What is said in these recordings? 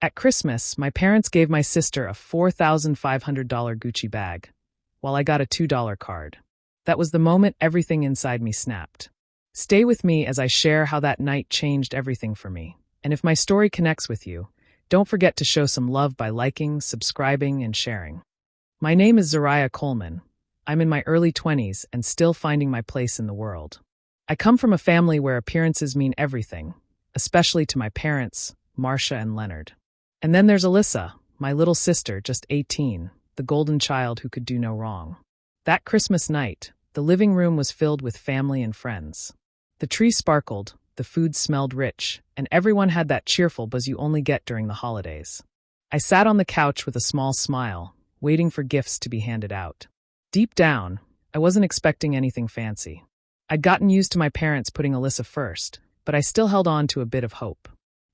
At Christmas, my parents gave my sister a $4,500 Gucci bag, while I got a $2 card. That was the moment everything inside me snapped. Stay with me as I share how that night changed everything for me. And if my story connects with you, don't forget to show some love by liking, subscribing, and sharing. My name is Zariah Coleman. I'm in my early 20s and still finding my place in the world. I come from a family where appearances mean everything, especially to my parents, Marcia and Leonard. And then there's Alyssa, my little sister, just 18, the golden child who could do no wrong. That Christmas night, the living room was filled with family and friends. The tree sparkled, the food smelled rich, and everyone had that cheerful buzz you only get during the holidays. I sat on the couch with a small smile, waiting for gifts to be handed out. Deep down, I wasn't expecting anything fancy. I'd gotten used to my parents putting Alyssa first, but I still held on to a bit of hope.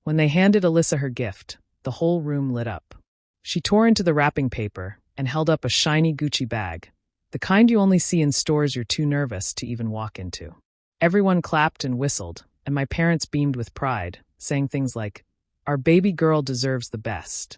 When they handed Alyssa her gift, the whole room lit up. She tore into the wrapping paper and held up a shiny Gucci bag, the kind you only see in stores you're too nervous to even walk into. Everyone clapped and whistled, and my parents beamed with pride, saying things like, "Our baby girl deserves the best."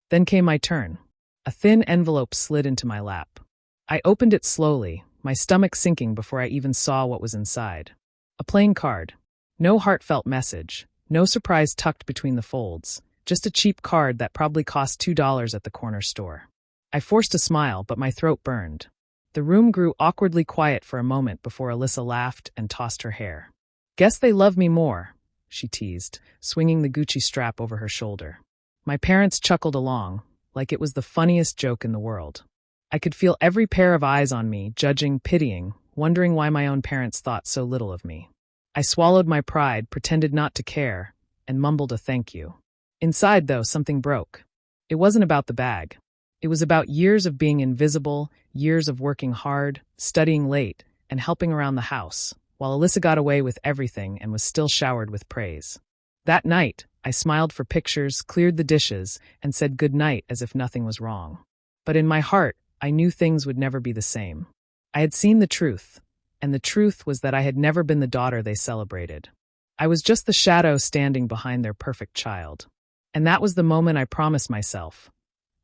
Then came my turn. A thin envelope slid into my lap. I opened it slowly, my stomach sinking before I even saw what was inside. A plain card. No heartfelt message, no surprise tucked between the folds, just a cheap card that probably cost $2 at the corner store. I forced a smile, but my throat burned. The room grew awkwardly quiet for a moment before Alyssa laughed and tossed her hair. "Guess they love me more," she teased, swinging the Gucci strap over her shoulder. My parents chuckled along, like it was the funniest joke in the world. I could feel every pair of eyes on me, judging, pitying, wondering why my own parents thought so little of me. I swallowed my pride, pretended not to care, and mumbled a thank you. Inside, though, something broke. It wasn't about the bag. It was about years of being invisible, years of working hard, studying late, and helping around the house, while Alyssa got away with everything and was still showered with praise. That night, I smiled for pictures, cleared the dishes, and said good night as if nothing was wrong. But in my heart, I knew things would never be the same. I had seen the truth, and the truth was that I had never been the daughter they celebrated. I was just the shadow standing behind their perfect child. And that was the moment I promised myself.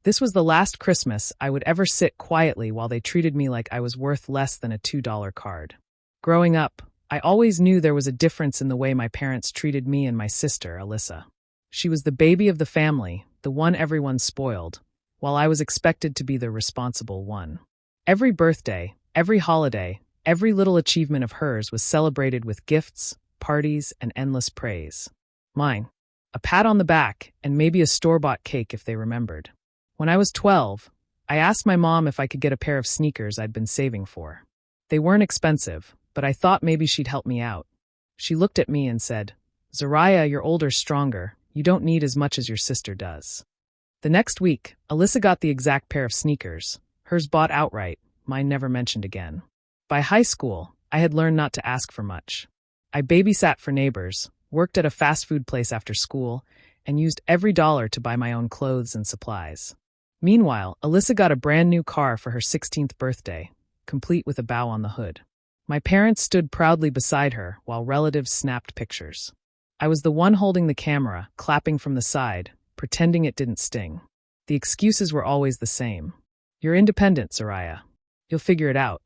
This was the last Christmas I would ever sit quietly while they treated me like I was worth less than a $2 card. Growing up, I always knew there was a difference in the way my parents treated me and my sister, Alyssa. She was the baby of the family, the one everyone spoiled, while I was expected to be the responsible one. Every birthday, every holiday, every little achievement of hers was celebrated with gifts, parties, and endless praise. Mine, a pat on the back, and maybe a store-bought cake if they remembered. When I was 12, I asked my mom if I could get a pair of sneakers I'd been saving for. They weren't expensive, but I thought maybe she'd help me out. She looked at me and said, "Zariah, you're older, stronger. You don't need as much as your sister does." The next week, Alyssa got the exact pair of sneakers, hers bought outright, mine never mentioned again. By high school, I had learned not to ask for much. I babysat for neighbors, worked at a fast food place after school, and used every dollar to buy my own clothes and supplies. Meanwhile, Alyssa got a brand new car for her 16th birthday, complete with a bow on the hood. My parents stood proudly beside her while relatives snapped pictures. I was the one holding the camera, clapping from the side, pretending it didn't sting. The excuses were always the same. "You're independent, Zariah. You'll figure it out.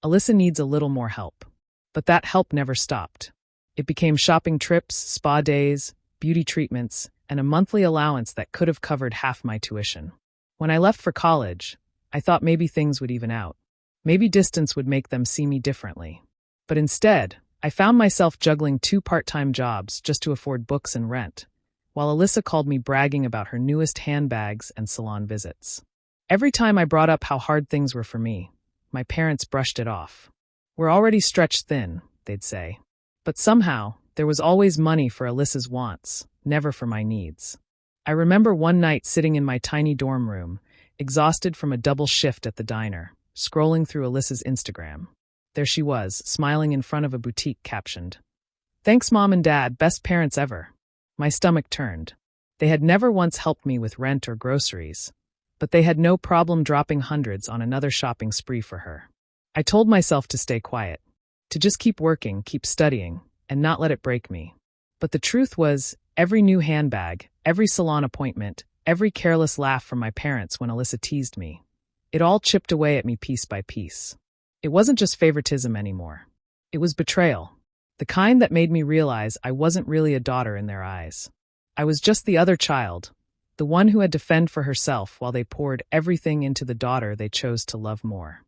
Alyssa needs a little more help." But that help never stopped. It became shopping trips, spa days, beauty treatments, and a monthly allowance that could have covered half my tuition. When I left for college, I thought maybe things would even out. Maybe distance would make them see me differently. But instead, I found myself juggling 2 part-time jobs just to afford books and rent, while Alyssa called me bragging about her newest handbags and salon visits. Every time I brought up how hard things were for me, my parents brushed it off. "We're already stretched thin," they'd say. But somehow, there was always money for Alyssa's wants, never for my needs. I remember one night sitting in my tiny dorm room, exhausted from a double shift at the diner, scrolling through Alyssa's Instagram. There she was, smiling in front of a boutique captioned, "Thanks Mom and Dad, best parents ever." My stomach turned. They had never once helped me with rent or groceries, but they had no problem dropping hundreds on another shopping spree for her. I told myself to stay quiet, to just keep working, keep studying, and not let it break me. But the truth was, Every new handbag, every salon appointment, every careless laugh from my parents when Alyssa teased me. It all chipped away at me piece by piece. It wasn't just favoritism anymore. It was betrayal. The kind that made me realize I wasn't really a daughter in their eyes. I was just the other child, the one who had to fend for herself while they poured everything into the daughter they chose to love more.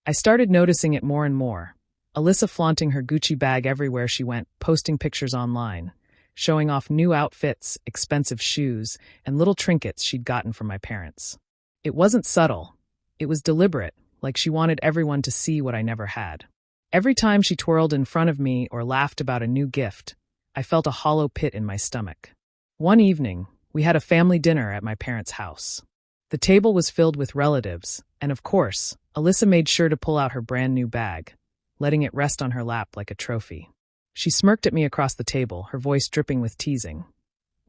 I started noticing it more and more. Alyssa flaunting her Gucci bag everywhere she went, posting pictures online, showing off new outfits, expensive shoes, and little trinkets she'd gotten from my parents. It wasn't subtle. It was deliberate, like she wanted everyone to see what I never had. Every time she twirled in front of me or laughed about a new gift, I felt a hollow pit in my stomach. One evening, we had a family dinner at my parents' house. The table was filled with relatives, and of course, Alyssa made sure to pull out her brand new bag, letting it rest on her lap like a trophy. She smirked at me across the table, her voice dripping with teasing.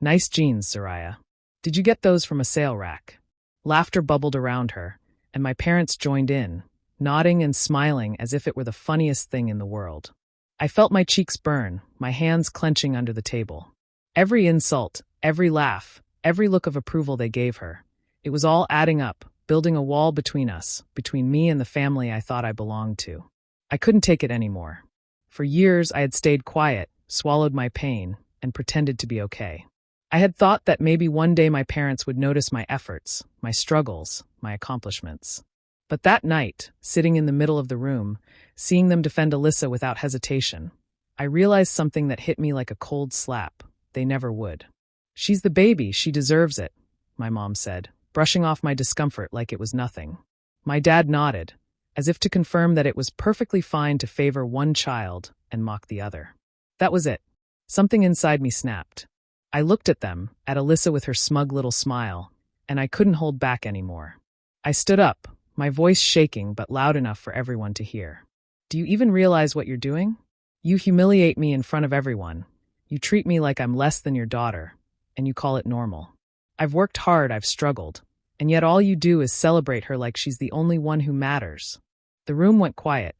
"Nice jeans, Soraya. Did you get those from a sale rack?" Laughter bubbled around her, and my parents joined in, nodding and smiling as if it were the funniest thing in the world. I felt my cheeks burn, my hands clenching under the table. Every insult, every laugh, every look of approval they gave her, it was all adding up, building a wall between us, between me and the family I thought I belonged to. I couldn't take it anymore. For years, I had stayed quiet, swallowed my pain, and pretended to be okay. I had thought that maybe one day my parents would notice my efforts, my struggles, my accomplishments. But that night, sitting in the middle of the room, seeing them defend Alyssa without hesitation, I realized something that hit me like a cold slap. They never would. "She's the baby, she deserves it," my mom said, brushing off my discomfort like it was nothing. My dad nodded, as if to confirm that it was perfectly fine to favor one child and mock the other. That was it. Something inside me snapped. I looked at them, at Alyssa with her smug little smile, and I couldn't hold back anymore. I stood up, my voice shaking but loud enough for everyone to hear. "Do you even realize what you're doing? You humiliate me in front of everyone. You treat me like I'm less than your daughter, and you call it normal. I've worked hard, I've struggled, and yet all you do is celebrate her like she's the only one who matters." The room went quiet.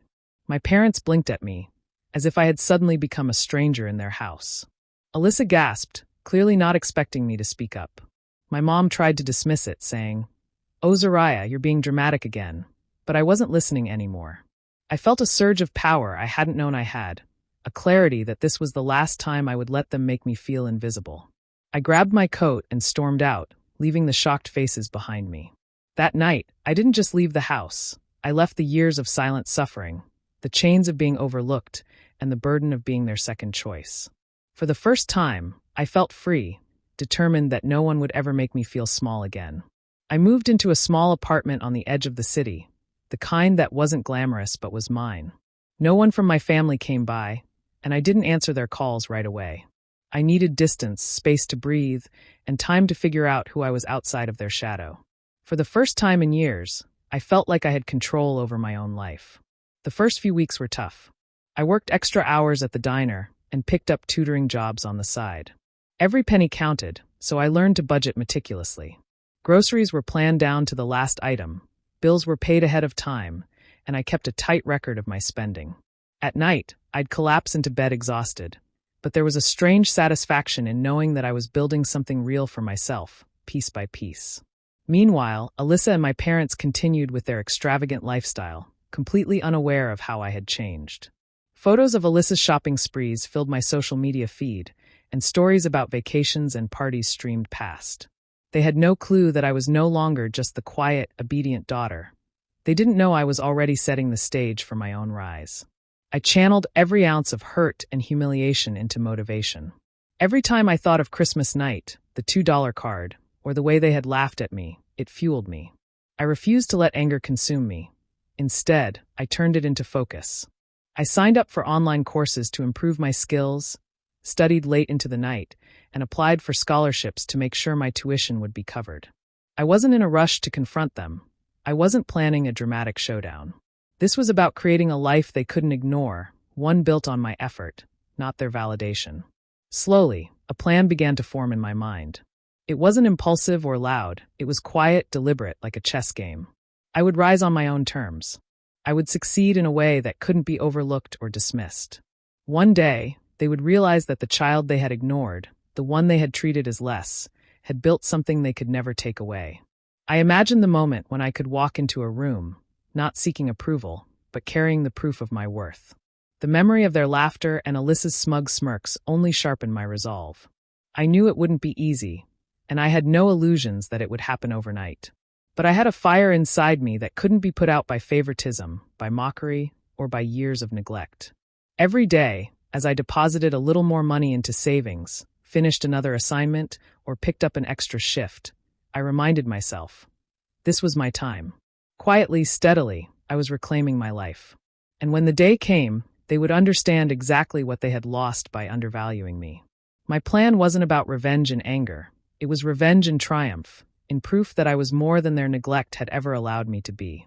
My parents blinked at me, as if I had suddenly become a stranger in their house. Alyssa gasped, clearly not expecting me to speak up. My mom tried to dismiss it, saying, "Oh, Soraya, you're being dramatic again." But I wasn't listening anymore. I felt a surge of power I hadn't known I had, a clarity that this was the last time I would let them make me feel invisible. I grabbed my coat and stormed out, leaving the shocked faces behind me. That night, I didn't just leave the house. I left the years of silent suffering, the chains of being overlooked, and the burden of being their second choice. For the first time, I felt free, determined that no one would ever make me feel small again. I moved into a small apartment on the edge of the city, the kind that wasn't glamorous but was mine. No one from my family came by, and I didn't answer their calls right away. I needed distance, space to breathe, and time to figure out who I was outside of their shadow. For the first time in years, I felt like I had control over my own life. The first few weeks were tough. I worked extra hours at the diner and picked up tutoring jobs on the side. Every penny counted, so I learned to budget meticulously. Groceries were planned down to the last item, bills were paid ahead of time, and I kept a tight record of my spending. At night, I'd collapse into bed exhausted, but there was a strange satisfaction in knowing that I was building something real for myself, piece by piece. Meanwhile, Alyssa and my parents continued with their extravagant lifestyle, completely unaware of how I had changed. Photos of Alyssa's shopping sprees filled my social media feed, and stories about vacations and parties streamed past. They had no clue that I was no longer just the quiet, obedient daughter. They didn't know I was already setting the stage for my own rise. I channeled every ounce of hurt and humiliation into motivation. Every time I thought of Christmas night, the $2 card, or the way they had laughed at me, it fueled me. I refused to let anger consume me. Instead, I turned it into focus. I signed up for online courses to improve my skills, studied late into the night, and applied for scholarships to make sure my tuition would be covered. I wasn't in a rush to confront them. I wasn't planning a dramatic showdown. This was about creating a life they couldn't ignore, one built on my effort, not their validation. Slowly, a plan began to form in my mind. It wasn't impulsive or loud, it was quiet, deliberate, like a chess game. I would rise on my own terms. I would succeed in a way that couldn't be overlooked or dismissed. One day, they would realize that the child they had ignored, the one they had treated as less, had built something they could never take away. I imagined the moment when I could walk into a room, not seeking approval, but carrying the proof of my worth. The memory of their laughter and Alyssa's smug smirks only sharpened my resolve. I knew it wouldn't be easy, and I had no illusions that it would happen overnight. But I had a fire inside me that couldn't be put out by favoritism, by mockery, or by years of neglect. Every day, as I deposited a little more money into savings, finished another assignment, or picked up an extra shift, I reminded myself, this was my time. Quietly, steadily, I was reclaiming my life. And when the day came, they would understand exactly what they had lost by undervaluing me. My plan wasn't about revenge and anger. It was revenge and triumph, in proof that I was more than their neglect had ever allowed me to be.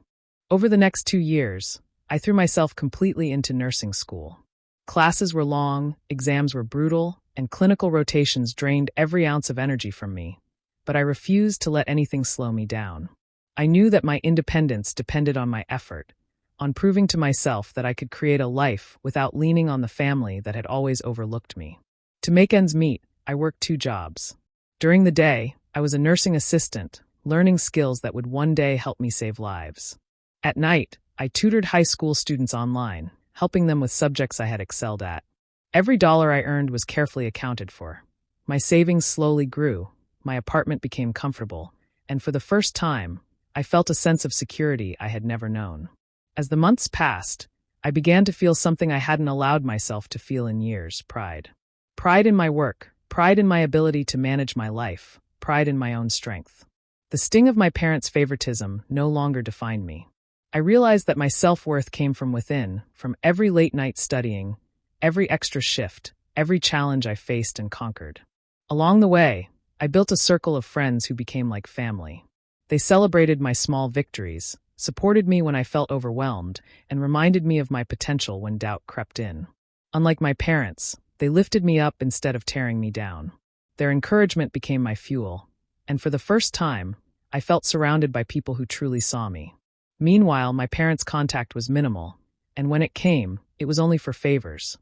Over the next 2 years, I threw myself completely into nursing school. Classes were long, exams were brutal, and clinical rotations drained every ounce of energy from me. But I refused to let anything slow me down. I knew that my independence depended on my effort, on proving to myself that I could create a life without leaning on the family that had always overlooked me. To make ends meet, I worked 2 jobs. During the day, I was a nursing assistant, learning skills that would one day help me save lives. At night, I tutored high school students online, helping them with subjects I had excelled at. Every dollar I earned was carefully accounted for. My savings slowly grew, my apartment became comfortable, and for the first time, I felt a sense of security I had never known. As the months passed, I began to feel something I hadn't allowed myself to feel in years: pride. Pride in my work, pride in my ability to manage my life, pride in my own strength. The sting of my parents' favoritism no longer defined me. I realized that my self-worth came from within, from every late night studying, every extra shift, every challenge I faced and conquered. Along the way, I built a circle of friends who became like family. They celebrated my small victories, supported me when I felt overwhelmed, and reminded me of my potential when doubt crept in. Unlike my parents, they lifted me up instead of tearing me down. Their encouragement became my fuel, and for the first time, I felt surrounded by people who truly saw me. Meanwhile, my parents' contact was minimal, and when it came, it was only for favors.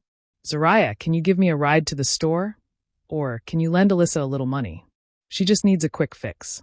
"Zariah, can you give me a ride to the store? Or, can you lend Alyssa a little money? She just needs a quick fix."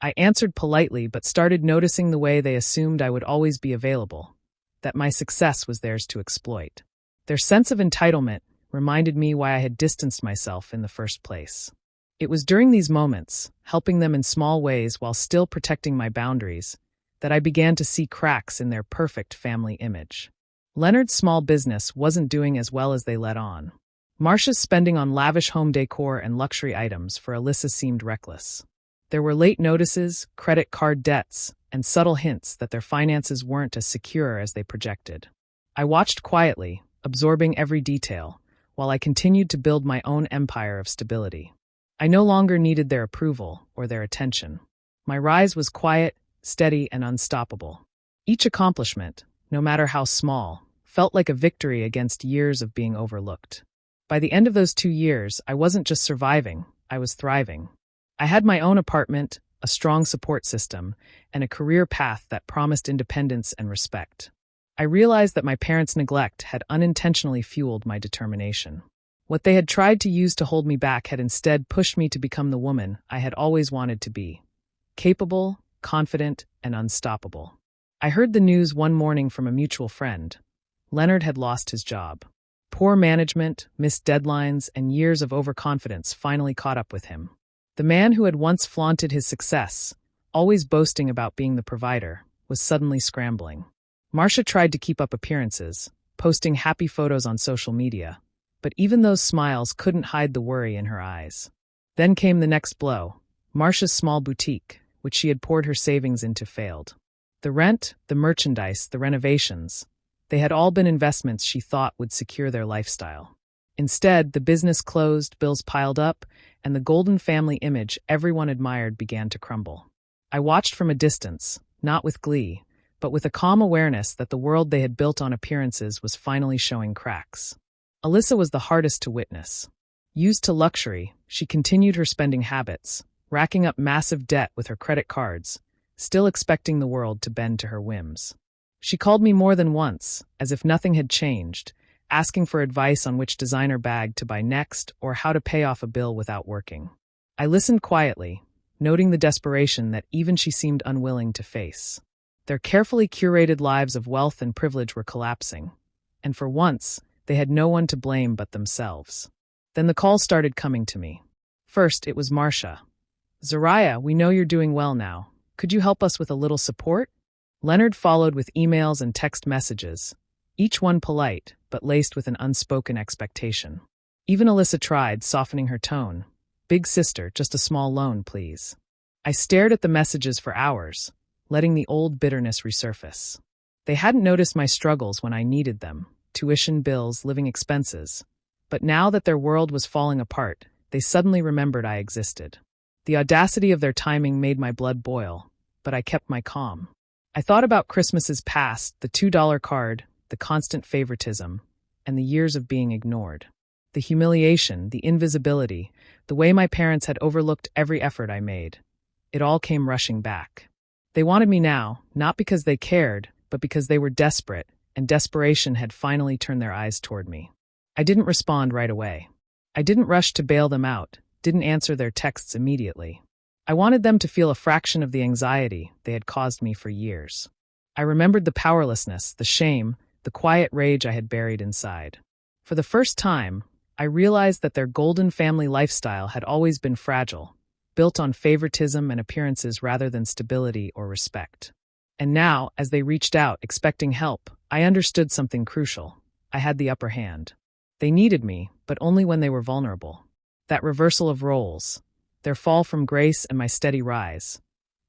I answered politely but started noticing the way they assumed I would always be available, that my success was theirs to exploit. Their sense of entitlement reminded me why I had distanced myself in the first place. It was during these moments, helping them in small ways while still protecting my boundaries, that I began to see cracks in their perfect family image. Leonard's small business wasn't doing as well as they let on. Marcia's spending on lavish home decor and luxury items for Alyssa seemed reckless. There were late notices, credit card debts, and subtle hints that their finances weren't as secure as they projected. I watched quietly, absorbing every detail, while I continued to build my own empire of stability. I no longer needed their approval or their attention. My rise was quiet, steady, and unstoppable. Each accomplishment, no matter how small, felt like a victory against years of being overlooked. By the end of those 2 years, I wasn't just surviving, I was thriving. I had my own apartment, a strong support system, and a career path that promised independence and respect. I realized that my parents' neglect had unintentionally fueled my determination. What they had tried to use to hold me back had instead pushed me to become the woman I had always wanted to be: capable, confident, and unstoppable. I heard the news one morning from a mutual friend. Leonard had lost his job. Poor management, missed deadlines, and years of overconfidence finally caught up with him. The man who had once flaunted his success, always boasting about being the provider, was suddenly scrambling. Marcia tried to keep up appearances, posting happy photos on social media, but even those smiles couldn't hide the worry in her eyes. Then came the next blow. Marcia's small boutique, which she had poured her savings into, failed. The rent, the merchandise, the renovations, they had all been investments she thought would secure their lifestyle. Instead, the business closed, bills piled up, and the golden family image everyone admired began to crumble. I watched from a distance, not with glee, but with a calm awareness that the world they had built on appearances was finally showing cracks. Alyssa was the hardest to witness. Used to luxury, she continued her spending habits, racking up massive debt with her credit cards, still expecting the world to bend to her whims. She called me more than once, as if nothing had changed, asking for advice on which designer bag to buy next or how to pay off a bill without working. I listened quietly, noting the desperation that even she seemed unwilling to face. Their carefully curated lives of wealth and privilege were collapsing, and for once, they had no one to blame but themselves. Then the calls started coming to me. First, it was Marcia. "Zariah, we know you're doing well now. Could you help us with a little support?" Leonard followed with emails and text messages, each one polite, but laced with an unspoken expectation. Even Alyssa tried, softening her tone. "Big sister, just a small loan, please." I stared at the messages for hours, letting the old bitterness resurface. They hadn't noticed my struggles when I needed them, tuition bills, living expenses. But now that their world was falling apart, they suddenly remembered I existed. The audacity of their timing made my blood boil, but I kept my calm. I thought about Christmases past, the $2 card, the constant favoritism, and the years of being ignored. The humiliation, the invisibility, the way my parents had overlooked every effort I made. It all came rushing back. They wanted me now, not because they cared, but because they were desperate, and desperation had finally turned their eyes toward me. I didn't respond right away. I didn't rush to bail them out, didn't answer their texts immediately. I wanted them to feel a fraction of the anxiety they had caused me for years. I remembered the powerlessness, the shame, the quiet rage I had buried inside. For the first time, I realized that their golden family lifestyle had always been fragile, built on favoritism and appearances rather than stability or respect. And now, as they reached out, expecting help, I understood something crucial. I had the upper hand. They needed me, but only when they were vulnerable. That reversal of roles, their fall from grace and my steady rise,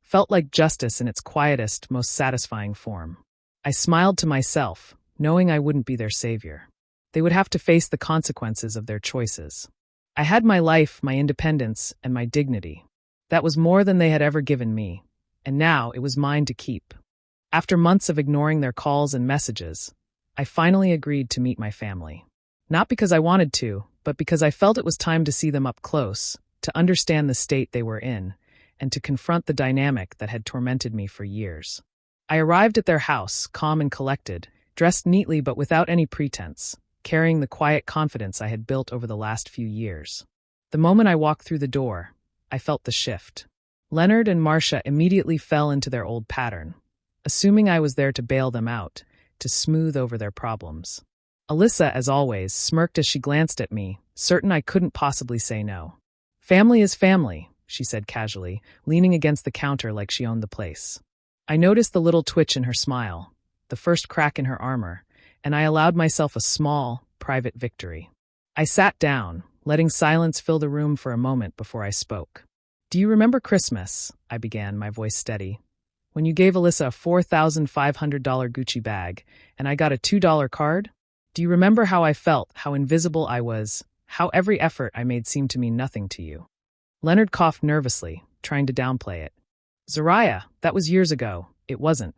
felt like justice in its quietest, most satisfying form. I smiled to myself, knowing I wouldn't be their savior. They would have to face the consequences of their choices. I had my life, my independence, and my dignity. That was more than they had ever given me, and now it was mine to keep. After months of ignoring their calls and messages, I finally agreed to meet my family. Not because I wanted to, but because I felt it was time to see them up close, to understand the state they were in, and to confront the dynamic that had tormented me for years. I arrived at their house, calm and collected, dressed neatly but without any pretense, carrying the quiet confidence I had built over the last few years. The moment I walked through the door, I felt the shift. Leonard and Marcia immediately fell into their old pattern, assuming I was there to bail them out, to smooth over their problems. Alyssa, as always, smirked as she glanced at me, certain I couldn't possibly say no. "Family is family," she said casually, leaning against the counter like she owned the place. I noticed the little twitch in her smile, the first crack in her armor, and I allowed myself a small, private victory. I sat down, letting silence fill the room for a moment before I spoke. "Do you remember Christmas?" I began, my voice steady. "When you gave Alyssa a $4,500 Gucci bag, and I got a $2 card? Do you remember how I felt, how invisible I was, how every effort I made seemed to mean nothing to you?" Leonard coughed nervously, trying to downplay it. "Zariah, that was years ago. It wasn't."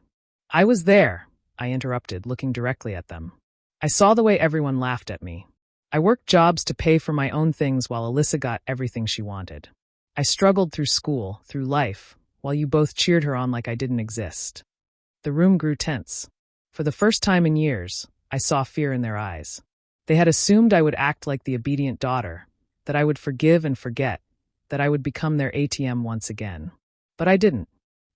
"I was there," I interrupted, looking directly at them. "I saw the way everyone laughed at me. I worked jobs to pay for my own things while Alyssa got everything she wanted. I struggled through school, through life, while you both cheered her on like I didn't exist." The room grew tense. For the first time in years, I saw fear in their eyes. They had assumed I would act like the obedient daughter, that I would forgive and forget, that I would become their ATM once again. But I didn't.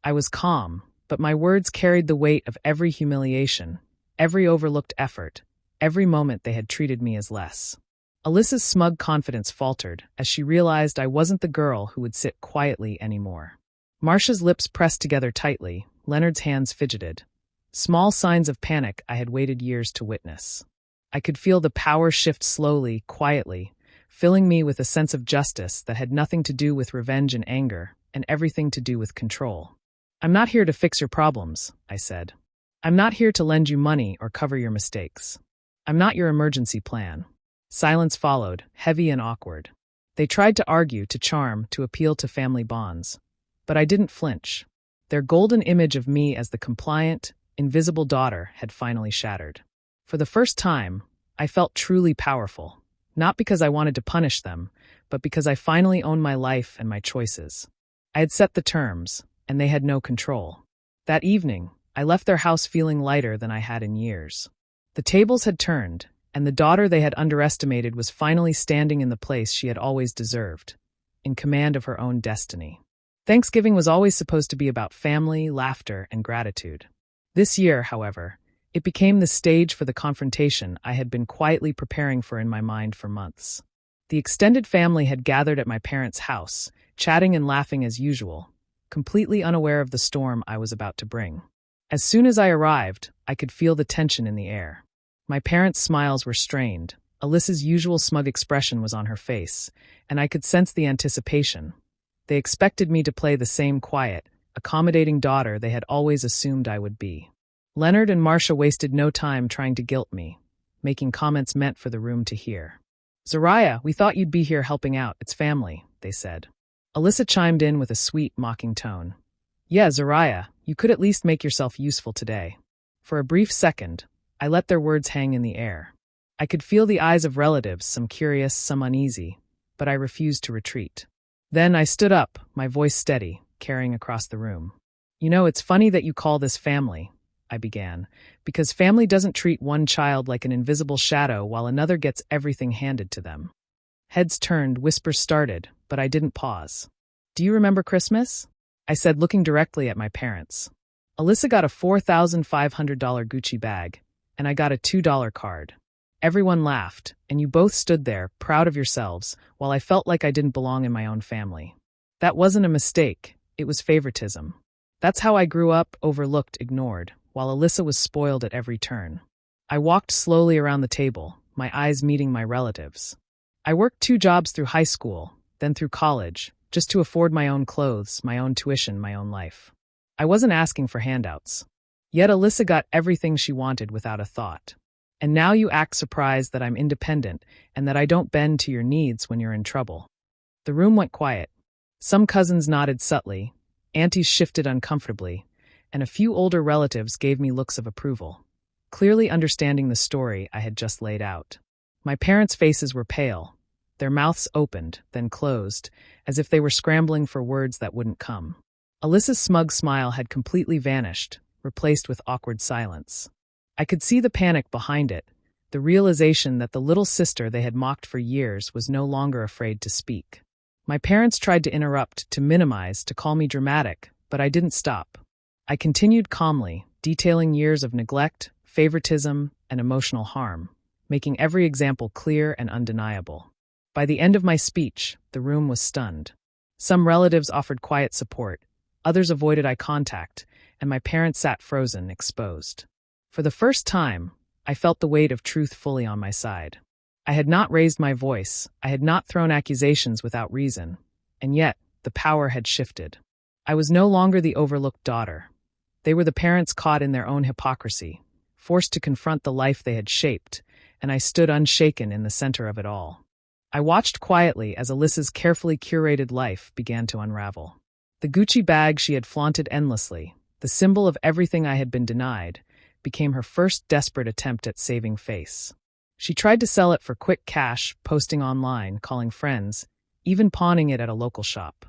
I was calm, but my words carried the weight of every humiliation, every overlooked effort, every moment they had treated me as less. Alyssa's smug confidence faltered as she realized I wasn't the girl who would sit quietly anymore. Marcia's lips pressed together tightly, Leonard's hands fidgeted. Small signs of panic I had waited years to witness. I could feel the power shift slowly, quietly, filling me with a sense of justice that had nothing to do with revenge and anger, and everything to do with control. "I'm not here to fix your problems," I said. "I'm not here to lend you money or cover your mistakes. I'm not your emergency plan." Silence followed, heavy and awkward. They tried to argue, to charm, to appeal to family bonds. But I didn't flinch. Their golden image of me as the compliant, invisible daughter had finally shattered. For the first time, I felt truly powerful, not because I wanted to punish them, but because I finally owned my life and my choices. I had set the terms, and they had no control. That evening, I left their house feeling lighter than I had in years. The tables had turned, and the daughter they had underestimated was finally standing in the place she had always deserved, in command of her own destiny. Thanksgiving was always supposed to be about family, laughter, and gratitude. This year, however, it became the stage for the confrontation I had been quietly preparing for in my mind for months. The extended family had gathered at my parents' house, chatting and laughing as usual, completely unaware of the storm I was about to bring. As soon as I arrived, I could feel the tension in the air. My parents' smiles were strained, Alyssa's usual smug expression was on her face, and I could sense the anticipation. They expected me to play the same quiet, accommodating daughter they had always assumed I would be. Leonard and Marcia wasted no time trying to guilt me, making comments meant for the room to hear. "Zariah, we thought you'd be here helping out, it's family," they said. Alyssa chimed in with a sweet, mocking tone. "Yeah, Zariah, you could at least make yourself useful today." For a brief second, I let their words hang in the air. I could feel the eyes of relatives, some curious, some uneasy, but I refused to retreat. Then I stood up, my voice steady, carrying across the room. "You know, it's funny that you call this family," I began, "because family doesn't treat one child like an invisible shadow while another gets everything handed to them." Heads turned, whispers started, but I didn't pause. "Do you remember Christmas?" I said, looking directly at my parents. Alyssa got a $4,500 Gucci bag, and I got a $2 card. Everyone laughed, and you both stood there, proud of yourselves, while I felt like I didn't belong in my own family. That wasn't a mistake, it was favoritism. That's how I grew up, overlooked, ignored, while Alyssa was spoiled at every turn. I walked slowly around the table, my eyes meeting my relatives. I worked 2 jobs through high school, then through college, just to afford my own clothes, my own tuition, my own life. I wasn't asking for handouts. Yet Alyssa got everything she wanted without a thought. And now you act surprised that I'm independent and that I don't bend to your needs when you're in trouble. The room went quiet. Some cousins nodded subtly, aunties shifted uncomfortably, and a few older relatives gave me looks of approval, clearly understanding the story I had just laid out. My parents' faces were pale, their mouths opened, then closed, as if they were scrambling for words that wouldn't come. Alyssa's smug smile had completely vanished, replaced with awkward silence. I could see the panic behind it, the realization that the little sister they had mocked for years was no longer afraid to speak. My parents tried to interrupt, to minimize, to call me dramatic, but I didn't stop. I continued calmly, detailing years of neglect, favoritism, and emotional harm, making every example clear and undeniable. By the end of my speech, the room was stunned. Some relatives offered quiet support, others avoided eye contact, and my parents sat frozen, exposed. For the first time, I felt the weight of truth fully on my side. I had not raised my voice, I had not thrown accusations without reason, and yet the power had shifted. I was no longer the overlooked daughter. They were the parents caught in their own hypocrisy, forced to confront the life they had shaped, and I stood unshaken in the center of it all. I watched quietly as Alyssa's carefully curated life began to unravel. The Gucci bag she had flaunted endlessly, the symbol of everything I had been denied, became her first desperate attempt at saving face. She tried to sell it for quick cash, posting online, calling friends, even pawning it at a local shop.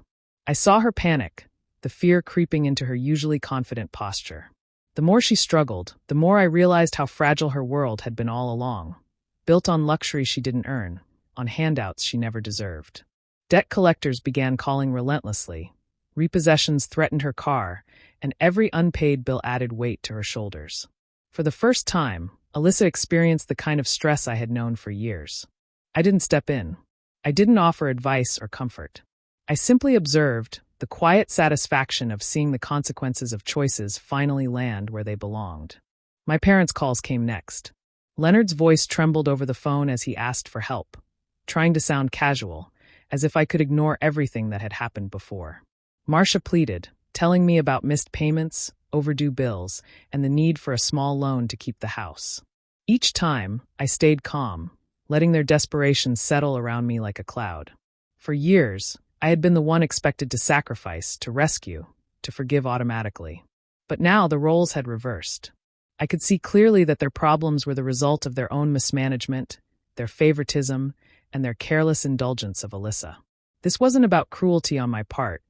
I saw her panic, the fear creeping into her usually confident posture. The more she struggled, the more I realized how fragile her world had been all along, built on luxury she didn't earn, on handouts she never deserved. Debt collectors began calling relentlessly, repossessions threatened her car, and every unpaid bill added weight to her shoulders. For the first time, Alyssa experienced the kind of stress I had known for years. I didn't step in. I didn't offer advice or comfort. I simply observed, the quiet satisfaction of seeing the consequences of choices finally land where they belonged. My parents' calls came next. Leonard's voice trembled over the phone as he asked for help, trying to sound casual, as if I could ignore everything that had happened before. Marcia pleaded, telling me about missed payments, overdue bills, and the need for a small loan to keep the house. Each time, I stayed calm, letting their desperation settle around me like a cloud. For years, I had been the one expected to sacrifice, to rescue, to forgive automatically. But now the roles had reversed. I could see clearly that their problems were the result of their own mismanagement, their favoritism, and their careless indulgence of Alyssa. This wasn't about cruelty on my part.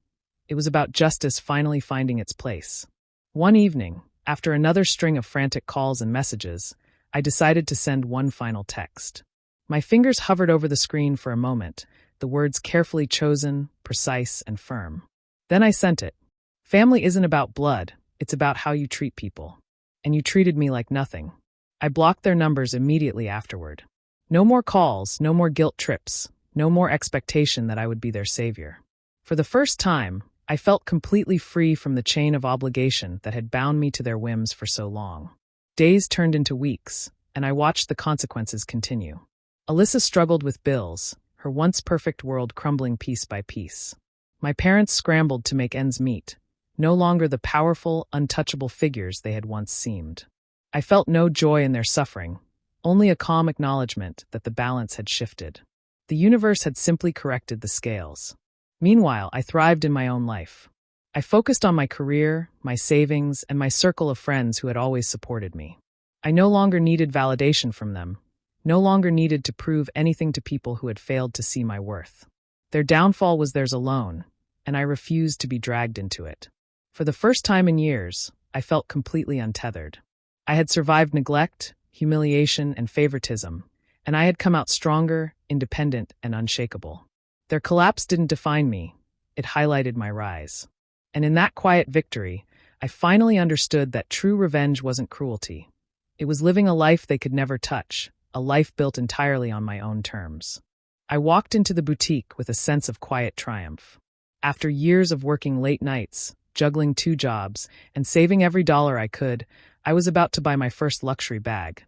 It was about justice finally finding its place. One evening, after another string of frantic calls and messages, I decided to send one final text. My fingers hovered over the screen for a moment, the words carefully chosen, precise, and firm. Then I sent it. Family isn't about blood, it's about how you treat people. And you treated me like nothing. I blocked their numbers immediately afterward. No more calls, no more guilt trips, no more expectation that I would be their savior. For the first time, I felt completely free from the chain of obligation that had bound me to their whims for so long. Days turned into weeks, and I watched the consequences continue. Alyssa struggled with bills, her once perfect world crumbling piece by piece. My parents scrambled to make ends meet, no longer the powerful, untouchable figures they had once seemed. I felt no joy in their suffering, only a calm acknowledgement that the balance had shifted. The universe had simply corrected the scales. Meanwhile, I thrived in my own life. I focused on my career, my savings, and my circle of friends who had always supported me. I no longer needed validation from them, no longer needed to prove anything to people who had failed to see my worth. Their downfall was theirs alone, and I refused to be dragged into it. For the first time in years, I felt completely untethered. I had survived neglect, humiliation, and favoritism, and I had come out stronger, independent, and unshakable. Their collapse didn't define me, it highlighted my rise. And in that quiet victory, I finally understood that true revenge wasn't cruelty. It was living a life they could never touch, a life built entirely on my own terms. I walked into the boutique with a sense of quiet triumph. After years of working late nights, juggling 2 jobs, and saving every dollar I could, I was about to buy my first luxury bag.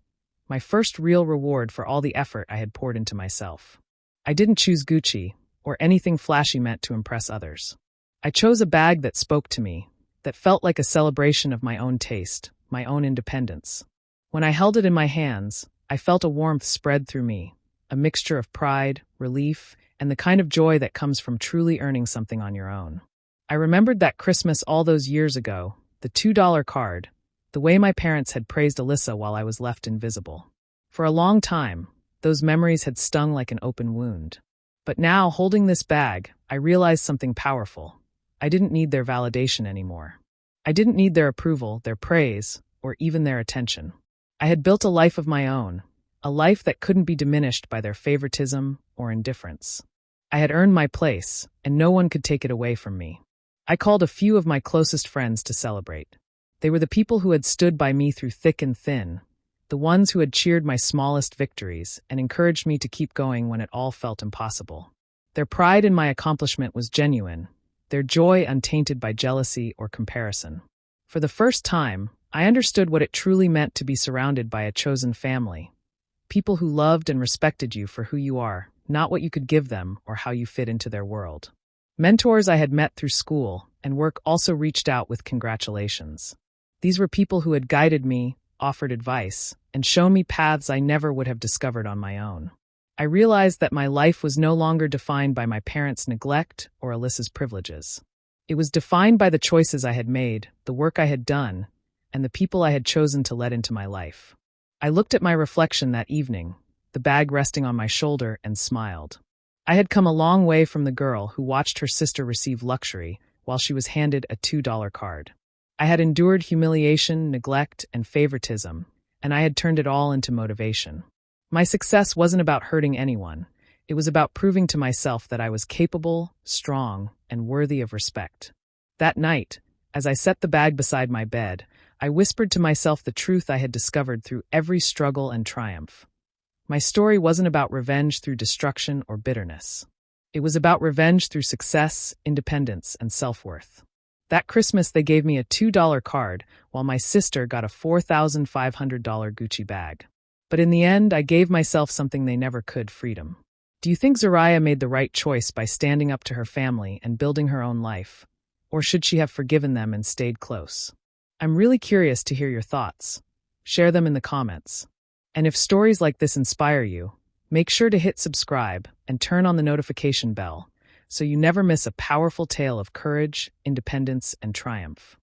My first real reward for all the effort I had poured into myself. I didn't choose Gucci, or anything flashy meant to impress others. I chose a bag that spoke to me, that felt like a celebration of my own taste, my own independence. When I held it in my hands, I felt a warmth spread through me, a mixture of pride, relief, and the kind of joy that comes from truly earning something on your own. I remembered that Christmas all those years ago, the $2 card, the way my parents had praised Alyssa while I was left invisible. For a long time, those memories had stung like an open wound. But now, holding this bag, I realized something powerful. I didn't need their validation anymore. I didn't need their approval, their praise, or even their attention. I had built a life of my own, a life that couldn't be diminished by their favoritism or indifference. I had earned my place, and no one could take it away from me. I called a few of my closest friends to celebrate. They were the people who had stood by me through thick and thin, the ones who had cheered my smallest victories and encouraged me to keep going when it all felt impossible. Their pride in my accomplishment was genuine, their joy untainted by jealousy or comparison. For the first time, I understood what it truly meant to be surrounded by a chosen family. People who loved and respected you for who you are, not what you could give them or how you fit into their world. Mentors I had met through school and work also reached out with congratulations. These were people who had guided me, offered advice, and shown me paths I never would have discovered on my own. I realized that my life was no longer defined by my parents' neglect or Alyssa's privileges. It was defined by the choices I had made, the work I had done, and the people I had chosen to let into my life. I looked at my reflection that evening, the bag resting on my shoulder, and smiled. I had come a long way from the girl who watched her sister receive luxury while she was handed a $2 card. I had endured humiliation, neglect, and favoritism, and I had turned it all into motivation. My success wasn't about hurting anyone. It was about proving to myself that I was capable, strong, and worthy of respect. That night, as I set the bag beside my bed, I whispered to myself the truth I had discovered through every struggle and triumph. My story wasn't about revenge through destruction or bitterness. It was about revenge through success, independence, and self-worth. That Christmas, they gave me a $2 card, while my sister got a $4,500 Gucci bag. But in the end, I gave myself something they never could: freedom. Do you think Zariah made the right choice by standing up to her family and building her own life? Or should she have forgiven them and stayed close? I'm really curious to hear your thoughts. Share them in the comments. And if stories like this inspire you, make sure to hit subscribe and turn on the notification bell so you never miss a powerful tale of courage, independence, and triumph.